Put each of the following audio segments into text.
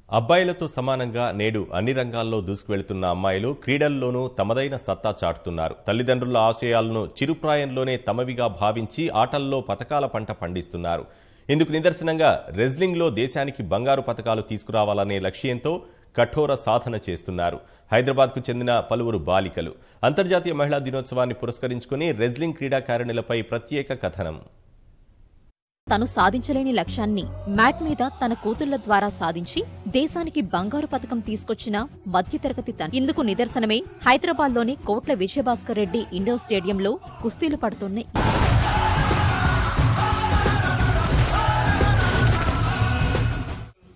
అబ్బాయిలతో సమానంగా నేడు అన్ని రంగాల్లో దూసుకువెళ్తున్న అమ్మాయిలు క్రీడల్లోనూ తమదైన సత్తా చాటుతున్నారు. తల్లిదండ్రుల ఆశయాలను చిరుప్రాయంలోనే తమవిగా భావించి ఆటల్లో పతకాల పంట పండిస్తున్నారు. ఇందుకు నిదర్శనంగా రెజ్లింగ్లో దేశానికి బంగారు పతకాలు తీసుకురావాలనే లక్ష్యంతో కఠోర సాధన చేస్తున్నారు. హైదరాబాద్కు చెందిన పలువురు బాలికలు. అంతర్జాతీయ మహిళా దినోత్సవాన్ని పురస్కరించుకుని రెజ్లింగ్ క్రీడాకారిణులపై ప్రత్యేక కథనం. తను సాధించలేని లక్ష్యాన్ని మ్యాట్ మీద తన కూతుళ్ల ద్వారా సాధించి దేశానికి బంగారు పతకం తీసుకొచ్చిన మధ్యతరగతి తను. ఇందుకు నిదర్శనమే హైదరాబాద్లోని కోట్ల విజయభాస్కర్ రెడ్డి ఇండోర్ స్టేడియంలో కుస్తీలు పడుతున్నాయి.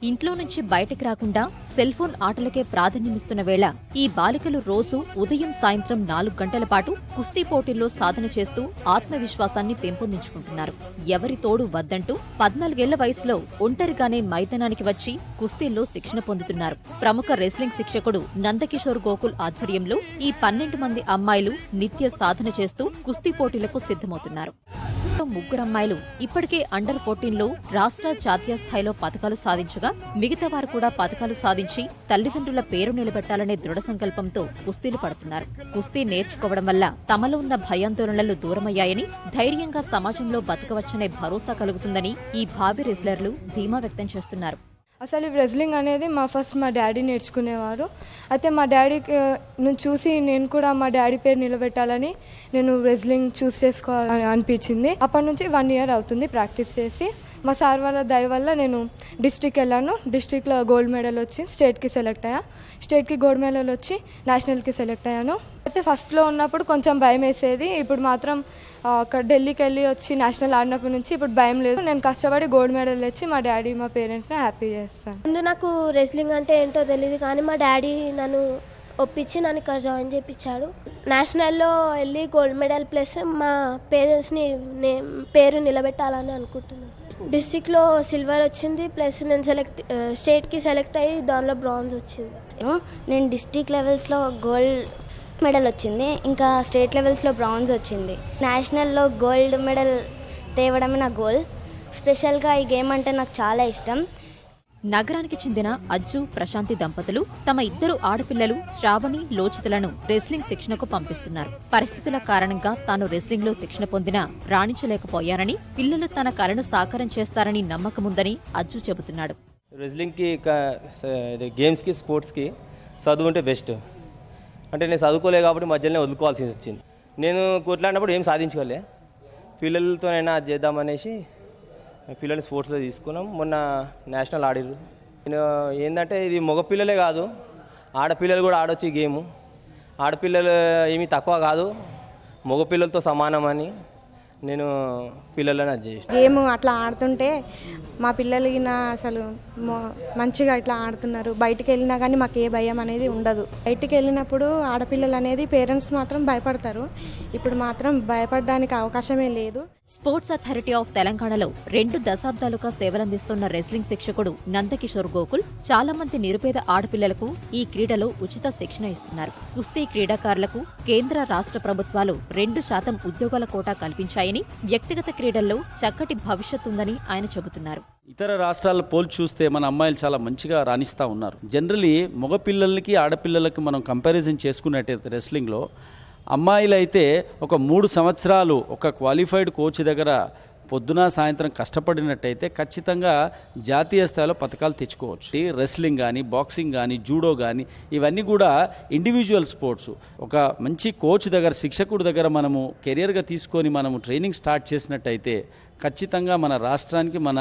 ఇంట్లో నుంచి బయటకు రాకుండా సెల్ ఫోన్ ఆటలకే ప్రాధాన్యమిస్తున్న వేళ ఈ బాలికలు రోజు ఉదయం సాయంత్రం 4 గంటల పాటు కుస్తీ పోటీల్లో సాధన చేస్తూ ఆత్మవిశ్వాసాన్ని పెంపొందించుకుంటున్నారు. ఎవరి తోడు వద్దంటూ 14 ఏళ్ల వయసులో ఒంటరిగానే మైదానానికి వచ్చి కుస్తీల్లో శిక్షణ పొందుతున్నారు. ప్రముఖ రెస్లింగ్ శిక్షకుడు నందకిషోర్ గోకుల్ ఆధ్వర్యంలో ఈ 12 మంది అమ్మాయిలు నిత్య సాధన చేస్తూ కుస్తీ పోటీలకు సిద్ధమవుతున్నారు. 3 అమ్మాయిలు ఇప్పటికే అండర్ 14లో రాష్ట్ర జాతీయ స్థాయిలో పతకాలు సాధించగా మిగతా వారు కూడా పతకాలు సాధించి తల్లిదండ్రుల పేరు నిలబెట్టాలనే దృఢ సంకల్పంతో కుస్తీలు పడుతున్నారు. కుస్తీ నేర్చుకోవడం వల్ల తమలో ఉన్న భయాందోళనలు దూరమయ్యాయని, ధైర్యంగా సమాజంలో బతకవచ్చనే భరోసా కలుగుతుందని ఈ భావి రెజ్లర్లు ధీమా వ్యక్తం చేస్తున్నారు. అసలు ఈ రెజ్లింగ్ అనేది మా డాడీ నేర్చుకునేవారు. అయితే మా డాడీకి చూసి నేను కూడా మా డాడీ పేరు నిలబెట్టాలని నేను రెజ్లింగ్ చూస్ చేసుకోవాలని అనిపించింది. అప్పటి నుంచి 1 ఇయర్ అవుతుంది ప్రాక్టీస్ చేసి. మా సార్ వాళ్ళ దయ వల్ల నేను డిస్ట్రిక్ట్ వెళ్ళాను. డిస్ట్రిక్ట్లో గోల్డ్ మెడల్ వచ్చి స్టేట్కి సెలెక్ట్ అయ్యా. స్టేట్కి గోల్డ్ మెడల్ వచ్చి నేషనల్కి సెలెక్ట్ అయ్యాను. అయితే ఫస్ట్లో ఉన్నప్పుడు కొంచెం భయం వేసేది. ఇప్పుడు మాత్రం అక్కడ ఢిల్లీకి వెళ్ళి వచ్చి నేషనల్ ఆడినప్పటి నుంచి ఇప్పుడు భయం లేదు. నేను కష్టపడి గోల్డ్ మెడల్ వచ్చి మా డాడీ మా పేరెంట్స్ని హ్యాపీ చేస్తాను. ముందు నాకు రెస్లింగ్ అంటే ఏంటో తెలియదు, కానీ మా డాడీ నన్ను ఒప్పించి నన్ను ఇక్కడ జాయిన్ చేయించాడు. నేషనల్లో వెళ్ళి గోల్డ్ మెడల్ ప్లస్ మా పేరెంట్స్ని పేరు నిలబెట్టాలని అనుకుంటున్నాను. డిస్ట్రిక్ట్లో సిల్వర్ వచ్చింది, ప్లస్ నేను స్టేట్కి సెలెక్ట్ అయ్యి దానిలో బ్రాంజ్ వచ్చింది. నేను డిస్ట్రిక్ట్ లెవెల్స్లో గోల్డ్ మెడల్ వచ్చింది, ఇంకా స్టేట్ లెవెల్స్లో బ్రాంజ్ వచ్చింది. నేషనల్లో గోల్డ్ మెడల్ తేవడమే నా గోల్. స్పెషల్గా ఈ గేమ్ అంటే నాకు చాలా ఇష్టం. నగరానికి చెందిన అజ్జు, ప్రశాంతి దంపతులు తమ 2 ఆడపిల్లలు శ్రావణి, లోచితలను రెస్లింగ్ శిక్షణకు పంపిస్తున్నారు. పరిస్థితుల కారణంగా తాను రెస్లింగ్లో శిక్షణ పొందినా రాణించలేకపోయారని, పిల్లలు తన కలను సాకారం చేస్తారని నమ్మకముందని అజ్జు చెబుతున్నాడు. రెస్లింగ్కి గేమ్స్కి స్పోర్ట్స్కి చదువు ఉంటే బెస్ట్. అంటే నేను చదువుకోలే కాబట్టి మధ్యలోనే వదులుకోవాల్సి వచ్చింది. నేను కొట్లాడినప్పుడు ఏం సాధించుకోలే, పిల్లలతోనైనా అది చేద్దామనేసి పిల్లల్ని స్పోర్ట్స్లో తీసుకున్నాం. మొన్న నేషనల్ ఆడిర్రు. నేను ఏంటంటే ఇది మగపిల్లలే కాదు, ఆడపిల్లలు కూడా ఆడొచ్చు ఈ గేము. ఆడపిల్లలు ఏమీ తక్కువ కాదు, మగపిల్లలతో సమానమని నేను పిల్లలని అది చేసి గేమ్ అట్లా ఆడుతుంటే మా పిల్లలు అసలు మంచిగా ఇట్లా ఆడుతున్నారు. బయటికి వెళ్ళినా కానీ మాకు ఏ భయం అనేది ఉండదు. బయటికి వెళ్ళినప్పుడు ఆడపిల్లలు అనేది పేరెంట్స్ మాత్రం భయపడతారు. ఇప్పుడు మాత్రం భయపడడానికి అవకాశమే లేదు. స్పోర్ట్స్ అథారిటీ ఆఫ్ తెలంగాణలో 2 దశాబ్దాలుగా సేవలందిస్తున్న రెస్లింగ్ శిక్షకుడు నందకిషోర్ గోకుల్ చాలా మంది నిరుపేద ఆడపిల్లలకు ఈ క్రీడలో ఉచిత శిక్షణ ఇస్తున్నారు. కుస్తీ క్రీడాకారులకు కేంద్ర రాష్ట్ర ప్రభుత్వాలు 2% ఉద్యోగాల కోటా కల్పించాయని, వ్యక్తిగత క్రీడల్లో చక్కటి భవిష్యత్తుందని ఆయన చెబుతున్నారు. ఇతర రాష్ట్రాల పోల్చి చూస్తే మన అమ్మాయిలు చాలా మంచిగా రాణిస్తూ ఉన్నారు. జనరలీ మగపిల్లలకి ఆడపిల్లలకి మనం కంపారిజన్ చేసుకున్నట్టయితే రెస్లింగ్లో అమ్మాయిలైతే ఒక 3 సంవత్సరాలు ఒక క్వాలిఫైడ్ కోచ్ దగ్గర పొద్దున సాయంత్రం కష్టపడినట్టయితే ఖచ్చితంగా జాతీయ స్థాయిలో పతకాలు తెచ్చుకోవచ్చు. రెస్లింగ్ కానీ, బాక్సింగ్ కానీ, జూడో కానీ ఇవన్నీ కూడా ఇండివిజువల్ స్పోర్ట్స్. ఒక మంచి కోచ్ దగ్గర, శిక్షకుడి దగ్గర మనము కెరియర్గా తీసుకొని మనము ట్రైనింగ్ స్టార్ట్ చేసినట్టయితే ఖచ్చితంగా మన రాష్ట్రానికి, మన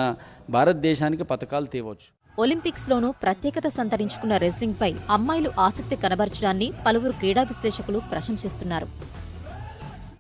భారతదేశానికి పతకాలు తేవచ్చు. ఒలింపిక్స్లోనూ ప్రత్యేకత సంతరించుకున్న రెస్లింగ్పై అమ్మాయిలు ఆసక్తి కనబరచడాన్ని పలువురు క్రీడా విశ్లేషకులు ప్రశంసిస్తున్నారు.